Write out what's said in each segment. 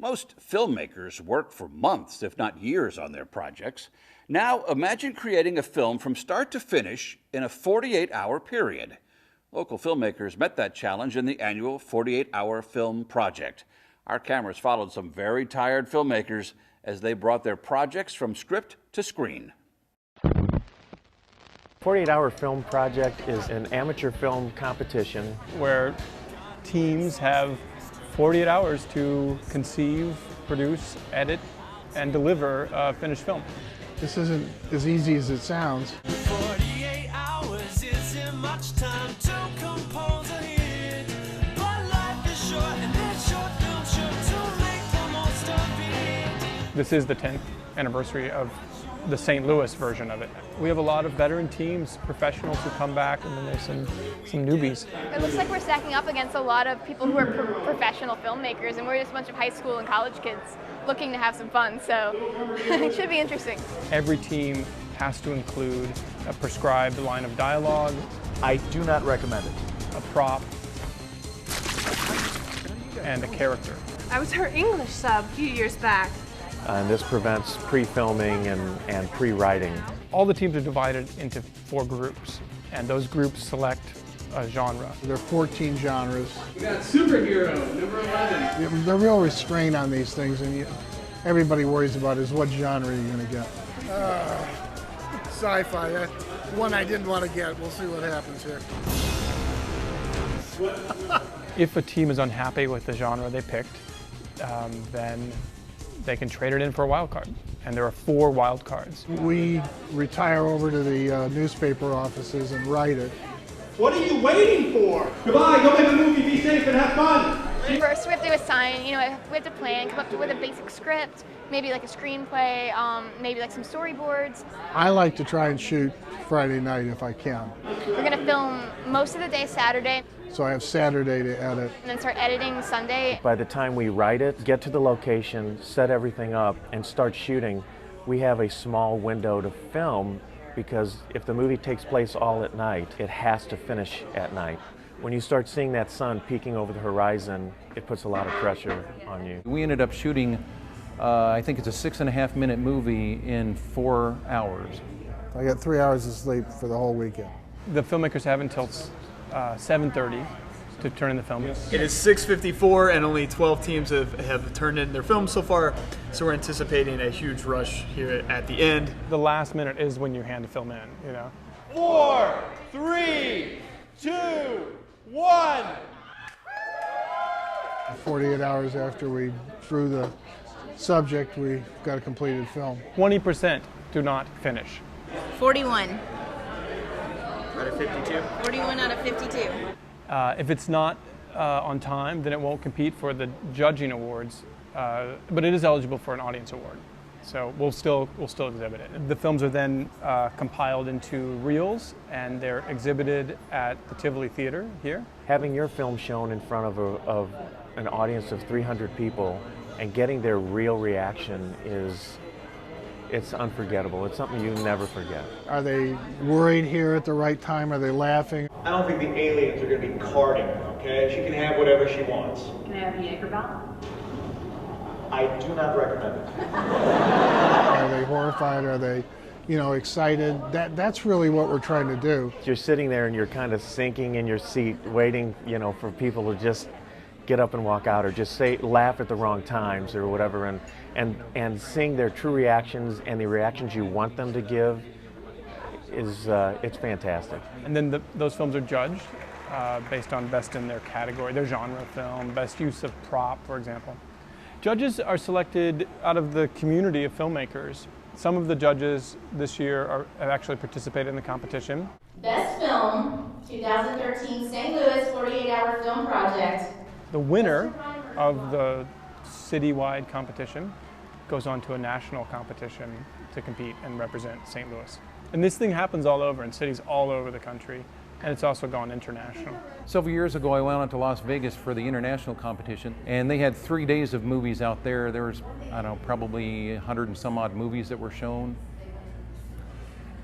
Most filmmakers work for months, if not years, on their projects. Now, imagine creating a film from start to finish in a 48-hour period. Local filmmakers met that challenge in the annual 48-hour film project. Our cameras followed some very tired filmmakers as they brought their projects from script to screen. 48-hour film project is an amateur film competition where teams have 48 hours to conceive, produce, edit, and deliver a finished film. This isn't as easy as it sounds. 48 hours isn't much time to compose a hit, but life is short and this short film sure to make the most of it. This is the 10th anniversary of the St. Louis version of it. We have a lot of veteran teams, professionals who come back, and then there's some newbies. It looks like we're stacking up against a lot of people who are professional filmmakers, and we're just a bunch of high school and college kids looking to have some fun, so it should be interesting. Every team has to include a prescribed line of dialogue. I do not recommend it. A prop, and a character. I was her English sub a few years back. And this prevents pre-filming and pre-writing. All the teams are divided into 4 groups, and those groups select a genre. There are 14 genres. We got superhero, number 11. They're real restrained on these things, and everybody worries about is what genre you're going to get. Sci-fi, that's one I didn't want to get. We'll see what happens here. If a team is unhappy with the genre they picked, then they can trade it in for a wild card. And there are 4 wild cards. We retire over to the newspaper offices and write it. What are you waiting for? Goodbye, go make a movie, be safe, and have fun. First, we have to assign, we have to plan, come up with a basic script, maybe like a screenplay, maybe like some storyboards. I like to try and shoot Friday night if I can. We're going to film most of the day Saturday. So I have Saturday to edit. And then start editing Sunday. By the time we write it, get to the location, set everything up, and start shooting, we have a small window to film, because if the movie takes place all at night, it has to finish at night. When you start seeing that sun peeking over the horizon, it puts a lot of pressure on you. We ended up shooting, I think it's a 6.5-minute movie in 4 hours. I got 3 hours of sleep for the whole weekend. The filmmakers have until 7:30 to turn in the film. It is 6:54 and only 12 teams have turned in their films so far, so we're anticipating a huge rush here at the end. The last minute is when you hand the film in, 4, 3, 2, 1. 48 hours after we drew the subject, we got a completed film. 20% do not finish. 41. Out of 52? 41 out of 52. If it's not on time, then it won't compete for the judging awards, but it is eligible for an audience award. So we'll still exhibit it. The films are then compiled into reels, and they're exhibited at the Tivoli Theater here. Having your film shown in front of an audience of 300 people and getting their real reaction it's unforgettable. It's something you never forget. Are they worried here at the right time? Are they laughing? I don't think the aliens are going to be carding, okay? She can have whatever she wants. Can I have a Jaeger belt? I do not recommend it. Are they horrified? Are they, excited? That's really what we're trying to do. You're sitting there and you're kind of sinking in your seat, waiting, for people to just get up and walk out, or just laugh at the wrong times or whatever, and seeing their true reactions and the reactions you want them to give is it's fantastic. And then those films are judged based on best in their category, their genre film, best use of prop, for example. Judges are selected out of the community of filmmakers. Some of the judges this year have actually participated in the competition. Best Film, 2013 St. Louis 48-Hour Film Project. The winner of the citywide competition goes on to a national competition to compete and represent St. Louis. And this thing happens all over in cities all over the country, and it's also gone international. Several years ago, I went out to Las Vegas for the international competition, and they had 3 days of movies out there. There was, probably 100 and some odd movies that were shown.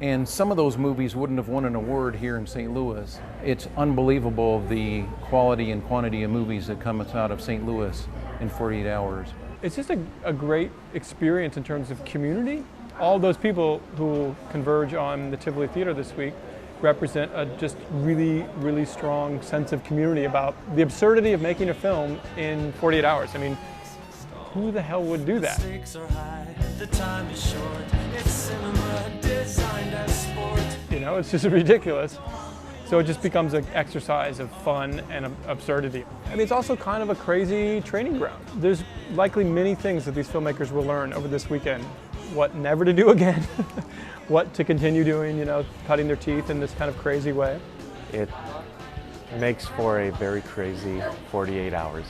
And some of those movies wouldn't have won an award here in St. Louis. It's unbelievable the quality and quantity of movies that come out of St. Louis. in 48 hours. It's just a great experience in terms of community. All those people who converge on the Tivoli Theater this week represent a just really, really strong sense of community about the absurdity of making a film in 48 hours. I mean, who the hell would do that? Stakes are high, the time is short. It's cinema designed as sport. You know, it's just ridiculous. So it just becomes an exercise of fun and absurdity. I mean, it's also kind of a crazy training ground. There's likely many things that these filmmakers will learn over this weekend. What never to do again, what to continue doing, you know, cutting their teeth in this kind of crazy way. It makes for a very crazy 48 hours.